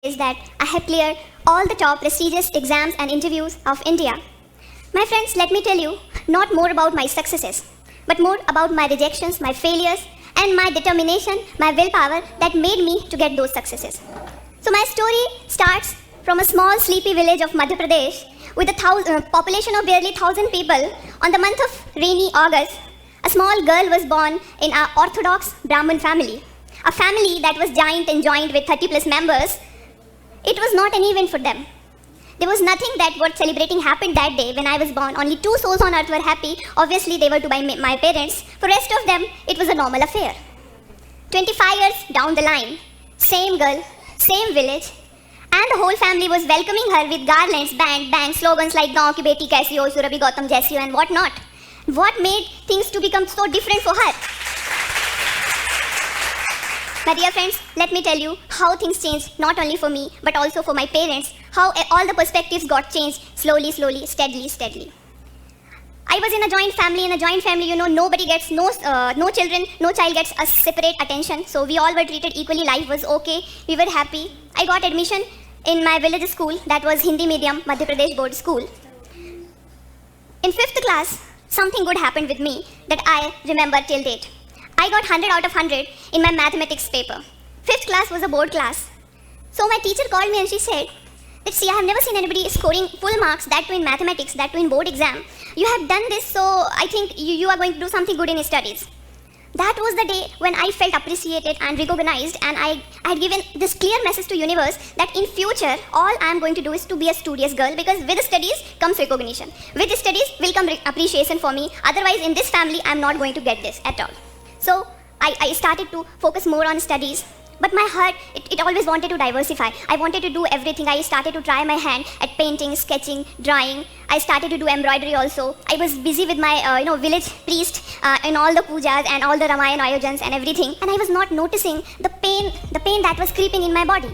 is that I have cleared all the top prestigious exams and interviews of India. My friends, let me tell you, not more about my successes, but more about my rejections, my failures, and my determination, my willpower that made me to get those successes. So my story starts from a small sleepy village of Madhya Pradesh with a population of barely 1,000 people. On the month of rainy August, a small girl was born in an orthodox Brahmin family, a family that was giant and joined with 30 plus members. It was not an event for them. There was nothing that worth celebrating happened that day when I was born. Only 2 souls on earth were happy. Obviously, they were to my parents. For rest of them, it was a normal affair. 25 years down the line, same girl, same village, and the whole family was welcoming her with garlands, bang, slogans like "Gaon ki beti kaisi ho, Surabhi Gautam jaisi ho," and whatnot. What made things to become so different for her? My dear friends, let me tell you how things changed, not only for me, but also for my parents, how all the perspectives got changed slowly, steadily. I was in a joint family. In a joint family, nobody gets, no child gets a separate attention. So we all were treated equally. Life was okay. We were happy. I got admission in my village school, that was Hindi medium, Madhya Pradesh board school. In 5th class, something good happened with me that I remember till date. I got 100 out of 100 in my mathematics paper. 5th class was a board class. So my teacher called me and she said, "See, I have never seen anybody scoring full marks, that too in mathematics, that too in board exam. You have done this, so I think you are going to do something good in studies." That was the day when I felt appreciated and recognized, and I had given this clear message to universe that in future, all I am going to do is to be a studious girl, because with studies comes recognition. With studies will come appreciation for me. Otherwise, in this family, I am not going to get this at all. So I started to focus more on studies. But my heart, it always wanted to diversify. I wanted to do everything. I started to try my hand at painting, sketching, drawing. I started to do embroidery also. I was busy with my village priest in all the pujas and all the Ramayana ayojans and everything. And I was not noticing the pain that was creeping in my body.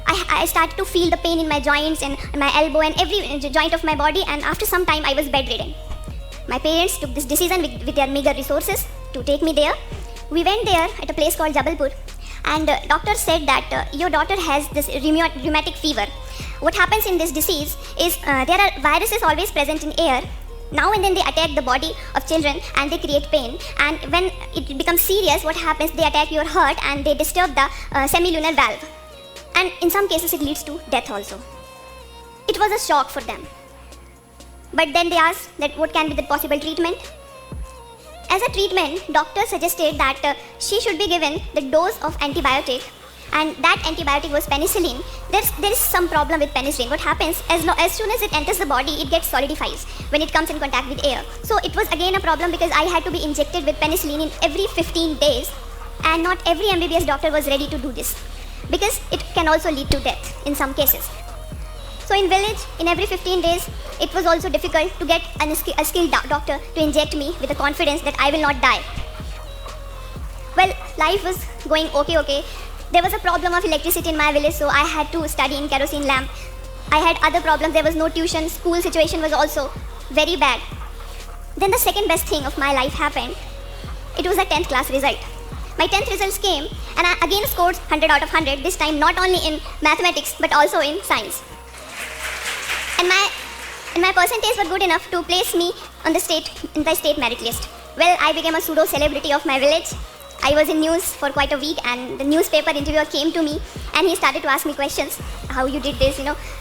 I started to feel the pain in my joints and my elbow and every joint of my body. And after some time, I was bedridden. My parents took this decision with their meager resources to take me there. We went there at a place called Jabalpur. And doctor said that your daughter has this rheumatic fever. What happens in this disease is there are viruses always present in air. Now and then they attack the body of children and they create pain. And when it becomes serious, what happens? They attack your heart and they disturb the semilunar valve. And in some cases, it leads to death also. It was a shock for them. But then they asked that what can be the possible treatment? As a treatment, doctor suggested that she should be given the dose of antibiotic, and that antibiotic was penicillin. There is some problem with penicillin. What happens, as soon as it enters the body, it gets solidifies when it comes in contact with air. So it was again a problem because I had to be injected with penicillin in every 15 days, and not every MBBS doctor was ready to do this because it can also lead to death in some cases. So in village, in every 15 days, it was also difficult to get a skilled doctor to inject me with the confidence that I will not die. Well, life was going okay. There was a problem of electricity in my village, so I had to study in kerosene lamp. I had other problems. There was no tuition. School situation was also very bad. Then the second best thing of my life happened. It was a 10th class result. My 10th results came, and I again scored 100 out of 100, this time not only in mathematics, but also in science. And my percentage were good enough to place me on the state merit list. Well, I became a pseudo celebrity of my village. I was in news for quite a week, and the newspaper interviewer came to me and he started to ask me questions. How you did this,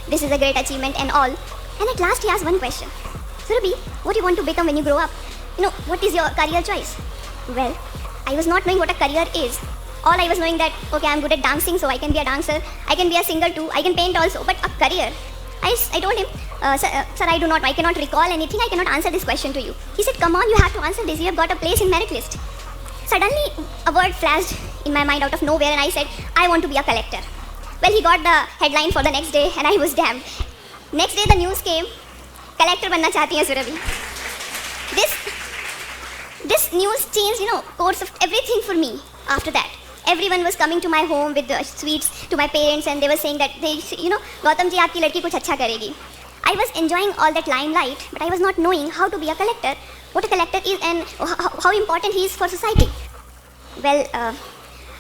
this is a great achievement and all. And at last he asked one question. "Surabhi, what do you want to become when you grow up? What is your career choice?" Well, I was not knowing what a career is. All I was knowing that, okay, I'm good at dancing, so I can be a dancer. I can be a singer too. I can paint also. But a career? I told him, sir, I cannot recall anything. I cannot answer this question to you. He said, "Come on, you have to answer this. You have got a place in merit list." Suddenly, a word flashed in my mind out of nowhere, and I said, "I want to be a collector." Well, he got the headline for the next day, and I was damned. Next day, the news came, "Collector banna chahti hai Surabhi." This news changed, course of everything for me after that. Everyone was coming to my home with the sweets to my parents, and they were saying that Gautam ji, aapki ladki kuch acha karegi. I was enjoying all that limelight, but I was not knowing how to be a collector, what a collector is, and how important he is for society. Well,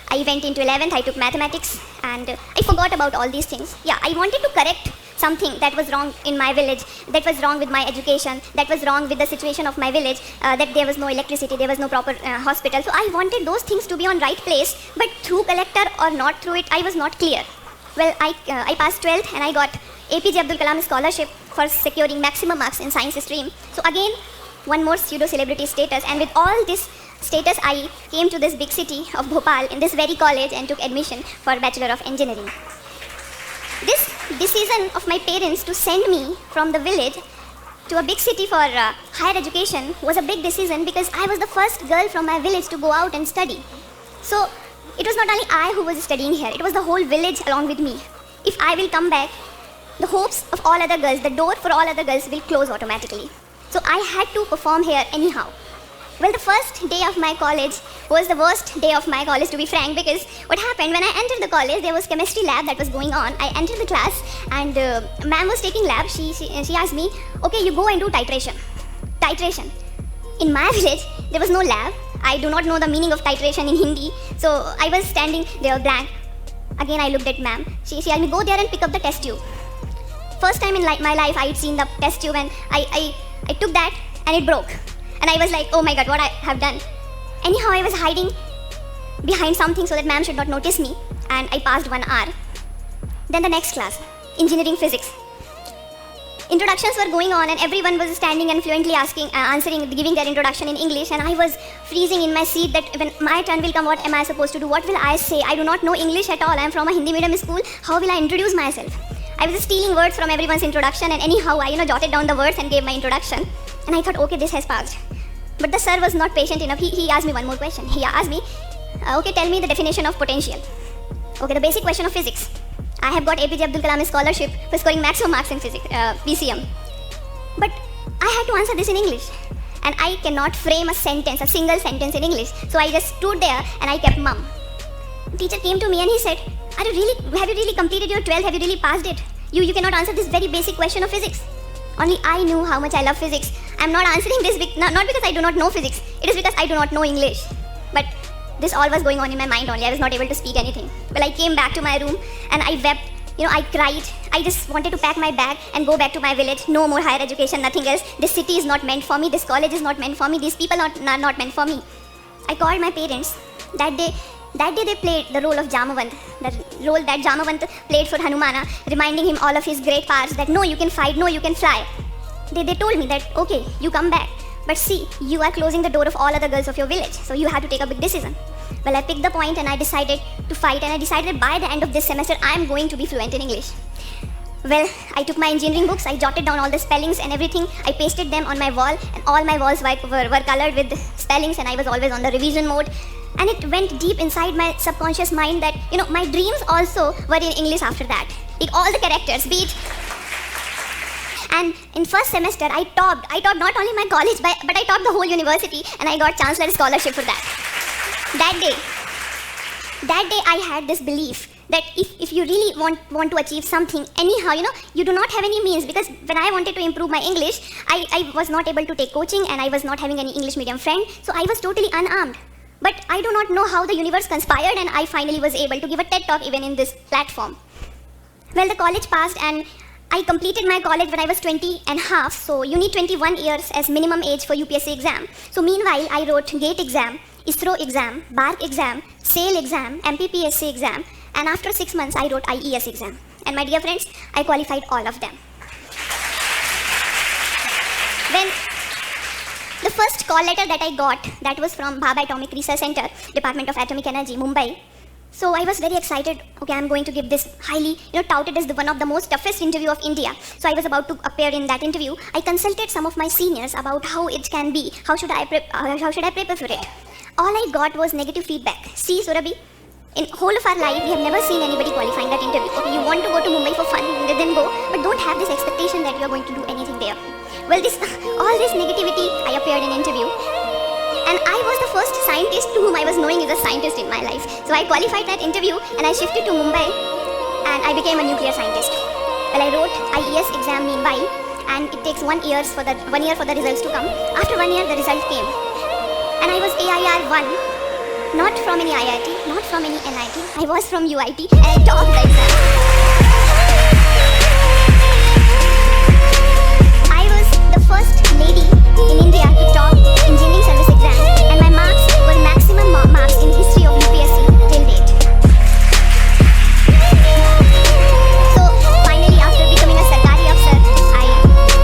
I went into 11th, I took mathematics, and I forgot about all these things. Yeah, I wanted to correct something that was wrong in my village, that was wrong with my education, that was wrong with the situation of my village, that there was no electricity, there was no proper hospital. So I wanted those things to be on right place, but through collector or not through it, I was not clear. Well, I passed 12th and I got APJ Abdul Kalam scholarship for securing maximum marks in science stream. So again, one more pseudo-celebrity status, and with all this status, I came to this big city of Bhopal in this very college and took admission for Bachelor of Engineering. This decision of my parents to send me from the village to a big city for higher education was a big decision because I was the first girl from my village to go out and study. So it was not only I who was studying here, it was the whole village along with me. If I will come back, the hopes of all other girls, the door for all other girls will close automatically. So I had to perform here anyhow. Well, the first day of my college was the worst day of my college, to be frank, because what happened when I entered the college, there was chemistry lab that was going on. I entered the class and ma'am was taking lab. She asked me, okay, you go and do titration. Titration. In my village, there was no lab. I do not know the meaning of titration in Hindi. So I was standing there blank. Again, I looked at ma'am. She asked me, go there and pick up the test tube. First time in my life, I had seen the test tube and I took that and it broke. And I was like, oh my god, what I have done. Anyhow, I was hiding behind something so that ma'am should not notice me. And I passed 1 hour. Then the next class, engineering physics. Introductions were going on and everyone was standing and fluently answering, giving their introduction in English. And I was freezing in my seat that when my turn will come, what am I supposed to do? What will I say? I do not know English at all. I am from a Hindi medium school. How will I introduce myself? I was just stealing words from everyone's introduction, and anyhow I jotted down the words and gave my introduction. And I thought, okay, this has passed. But the sir was not patient enough. He asked me one more question. He asked me, okay, tell me the definition of potential. Okay, the basic question of physics. I have got APJ Abdul Kalam scholarship for scoring maximum marks in physics, PCM. But I had to answer this in English. And I cannot frame a sentence, a single sentence in English. So I just stood there and I kept mum. The teacher came to me and he said, have you really completed your 12th? Have you really passed it? You cannot answer this very basic question of physics. Only I knew how much I love physics. I'm not answering this not because I do not know physics. It is because I do not know English. But this all was going on in my mind only. I was not able to speak anything. Well, I came back to my room and I wept. I cried. I just wanted to pack my bag and go back to my village. No more higher education, nothing else. This city is not meant for me. This college is not meant for me. These people are not meant for me. I called my parents. That day they played the role of Jamavant, the role that Jamavant played for Hanumana, reminding him all of his great powers that no, you can fight, no, you can fly. They told me that, okay, you come back, but see, you are closing the door of all other girls of your village, so you have to take a big decision. Well, I picked the point and I decided to fight, and I decided by the end of this semester, I am going to be fluent in English. Well, I took my engineering books, I jotted down all the spellings and everything, I pasted them on my wall, and all my walls were colored with spellings, and I was always on the revision mode. And it went deep inside my subconscious mind that, my dreams also were in English after that. Like all the characters, be it. And in first semester, I topped not only my college, but I topped the whole university, and I got Chancellor Scholarship for that. That day I had this belief that if you really want to achieve something, anyhow, you do not have any means, because when I wanted to improve my English, I was not able to take coaching, and I was not having any English medium friend, so I was totally unarmed. But I do not know how the universe conspired, and I finally was able to give a TED talk even in this platform. Well, the college passed and I completed my college when I was 20 and half, so you need 21 years as minimum age for UPSC exam. So meanwhile, I wrote GATE exam, ISRO exam, BARC exam, SAIL exam, MPPSC exam, and after 6 months, I wrote IES exam. And my dear friends, I qualified all of them. Then the first call letter that I got, that was from Bhabha Atomic Research Center, Department of Atomic Energy, Mumbai. So I was very excited. Okay, I'm going to give this highly, touted as one of the most toughest interview of India. So I was about to appear in that interview. I consulted some of my seniors about how it can be. How should I prepare for it? All I got was negative feedback. See, Surabhi, in whole of our life, we have never seen anybody qualifying that interview. Okay, you want to go to Mumbai for fun, then go, but don't have this expectation that you are going to do anything there. Well, all this negativity, I appeared in interview. And I was the first scientist to whom I was knowing is a scientist in my life. So I qualified that interview and I shifted to Mumbai and I became a nuclear scientist. Well, I wrote IES exam meanwhile, and it takes 1 year for the results to come. After 1 year, the result came. And I was AIR 1. Not from any IIT, not from any NIT. I was from UIT and I topped the exam. I was the first lady in India to top engineering service exam, and my marks were maximum marks in history of UPSC till date. So finally, after becoming a Sarkari officer, I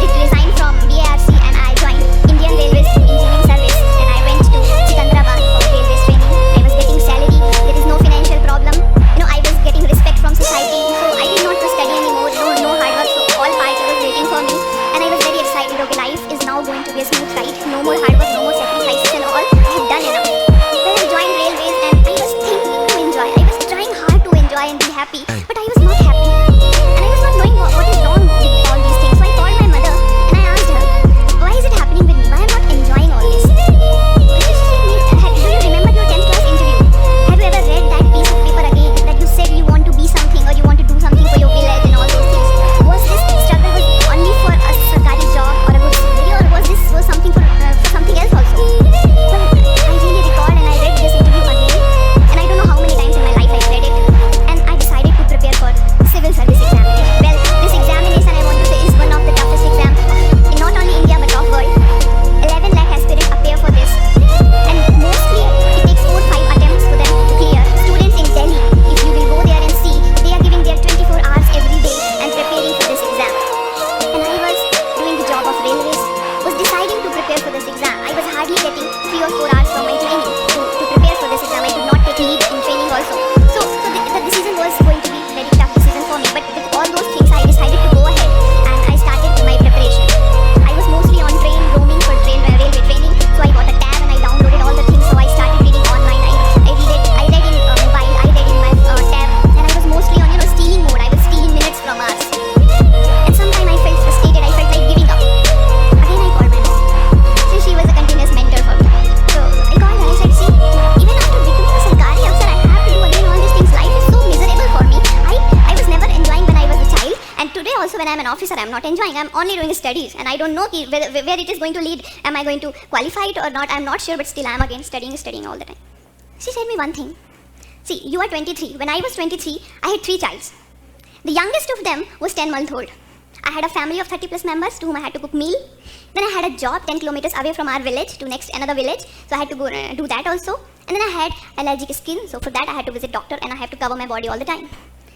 did resign from BARC and I joined Indian Railways to engineering service, and I went to Sikandrabad for railways training. I was getting salary, there is no financial problem. I was getting respect from society, so I did not to study anymore. No hard work, so all party was waiting for me, and I was very excited. Okay, life is now going to be a smooth ride. No more hard work, no more sacrifices and all. I have done enough. Then I joined railways and I was thinking to enjoy. I was trying hard to enjoy and be happy, but I was not happy, and I was not knowing what is wrong with all these things. So I called my mother and I asked her, why is it happening with me? Why am I not enjoying all this? She said me, do you remember your 10th class interview? Have you ever read that piece of paper again that you said you want to be something or you want to do something for your village and all those things? Was this struggle was only for a Sarkari job or a good salary, or was this something for something else also? Well, I really recalled and I read this interview again, and I don't know how many times in my life I read it, and I decided to prepare for civil service examination. Well, this examination, I want to say, is one of the toughest exams in not only India but of world. 11 lakh aspirants appear for this, and mostly it takes 4-5 attempts for them to clear. Students in Delhi, if you will go there and see, they are giving their 24 hours every day and preparing for this exam. And I was doing the job of railways, was deciding to prepare for this exam. I was hardly getting 3 or 4 hours from my training to prepare for this exam. I could not take leave in training also. So the decision was going to be a very tough decision for me. But with all those things, I decided to go ahead and I started my preparation. I was mostly on train, roaming for railway training. So I got a tab and I downloaded all the things. So I started reading online. I read in mobile, I read in my tab, and I was mostly on stealing mode. I was stealing minutes from us. And sometimes I felt frustrated. I felt like giving up. Again, I called my mom. So she was a continuous mentor for me. So I called her. I said, see, even after becoming a Sarkari officer, I have to do again all these things. Life is so miserable for me. I was never enjoying when I was a child, and today also when I'm an officer, I'm not enjoying. I'm only doing studies, and I don't know where it is going to lead. Am I going to qualify it or not? I'm not sure, but still I'm again studying all the time. She said me one thing. See, you are 23. When I was 23, I had 3 childs. The youngest of them was 10 months old. I had a family of 30 plus members to whom I had to cook meal. Then I had a job 10 kilometers away from our village to another village. So I had to go do that also. And then I had allergic skin. So for that I had to visit doctor and I have to cover my body all the time.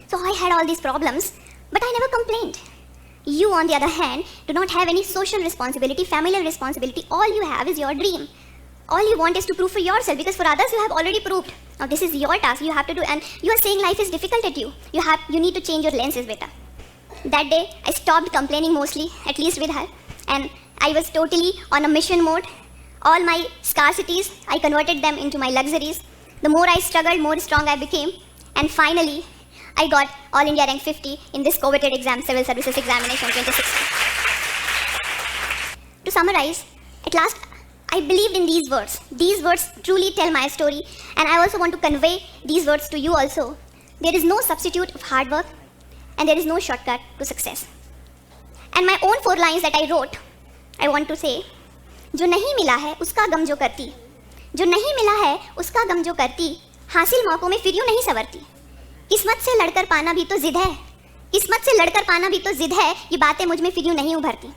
So I had all these problems, but I never complained. You, on the other hand, do not have any social responsibility, familial responsibility. All you have is your dream. All you want is to prove for yourself, because for others you have already proved. Now this is your task, you have to do, and you are saying life is difficult at you. You need to change your lenses, beta. That day, I stopped complaining mostly, at least with her, and I was totally on a mission mode. All my scarcities, I converted them into my luxuries. The more I struggled, more strong I became, and finally, I got All India Rank 50 in this coveted exam, Civil Services Examination 2016. To summarize, at last, I believed in these words. These words truly tell my story, and I also want to convey these words to you also. There is no substitute of hard work, and there is no shortcut to success. And my own 4 lines that I wrote, I want to say, जो नहीं मिला है उसका गम जो करती, जो नहीं मिला है उसका गम जो करती, हासिल मौकों में फिर यूं नहीं संवरती। किस्मत से लड़कर पाना भी तो जिद है, किस्मत से लड़कर पाना भी तो जिद है, ये बातें मुझ में फिर यूं नहीं उभरती।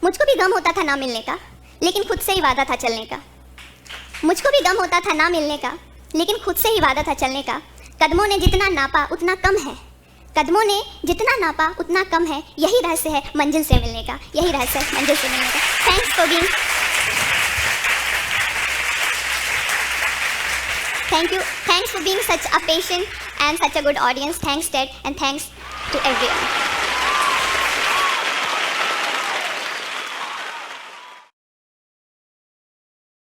मुझको भी गम होता था ना मिलने का, लेकिन खुद से ही वादा था चलने का। मुझको भी गम होता था ना मिलने का, लेकिन खुद से ही वादा था चलने का। कदमों ने जितना नापा उतना कम है, कदमों ने जितना नापा उतना कम है, यही रहस्य है मंजिल से मिलने का, यही रहस्य है मंजिल से मिलने का। Thanks for being such a patient and such a good audience. Thanks, Ted, and thanks to everyone.